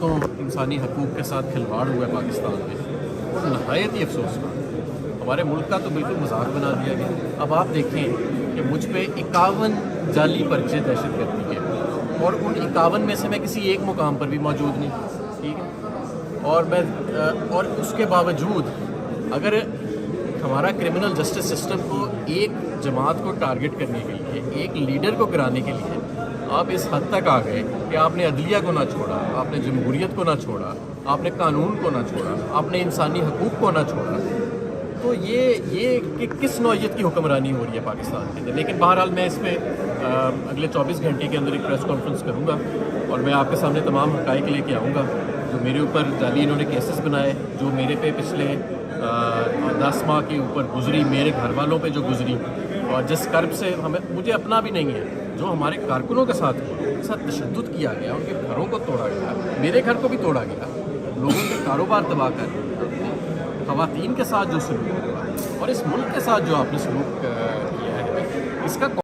راتوں انسانی حقوق کے ساتھ کھلواڑ ہوا ہے پاکستان میں، اور نہایت ہی افسوسناک ہے۔ ہمارے ملک کا تو بالکل مذاق بنا دیا گیا۔ اب آپ دیکھیں کہ مجھ پہ 51 جعلی پرچے دہشت گردی کے، اور ان 51 میں سے میں کسی ایک مقام پر بھی موجود نہیں، ٹھیک ہے، اور اس کے باوجود اگر ہمارا کرمنل جسٹس سسٹم کو ایک جماعت کو ٹارگٹ کرنے کے لیے، ایک لیڈر کو گرانے کے لیے آپ اس حد تک آ گئے کہ آپ نے عدلیہ کو نہ چھوڑا، آپ نے جمہوریت کو نہ چھوڑا، آپ نے قانون کو نہ چھوڑا، آپ نے انسانی حقوق کو نہ چھوڑا، تو یہ کہ کس نوعیت کی حکمرانی ہو رہی ہے پاکستان کے اندر۔ لیکن بہرحال میں اس پہ اگلے 24 گھنٹے کے اندر ایک پریس کانفرنس کروں گا، اور میں آپ کے سامنے تمام حقائق لے کے آؤں گا جو میرے اوپر جعلی انہوں نے کیسز بنائے، جو میرے پہ پچھلے 10 ماہ کے اوپر گزری، میرے گھر والوں پہ جو گزری، اور جس کرب سے مجھے اپنا بھی نہیں ہے، جو ہمارے کارکنوں کے ساتھ ہوا، ان کے ساتھ تشدد کیا گیا، ان کے گھروں کو توڑا گیا، میرے گھر کو بھی توڑا گیا، لوگوں کے کاروبار تباہ کر دیا، خواتین کے ساتھ جو سلوک ہوا، اور اس ملک کے ساتھ جو آپ نے سلوک کیا ہے، اس کا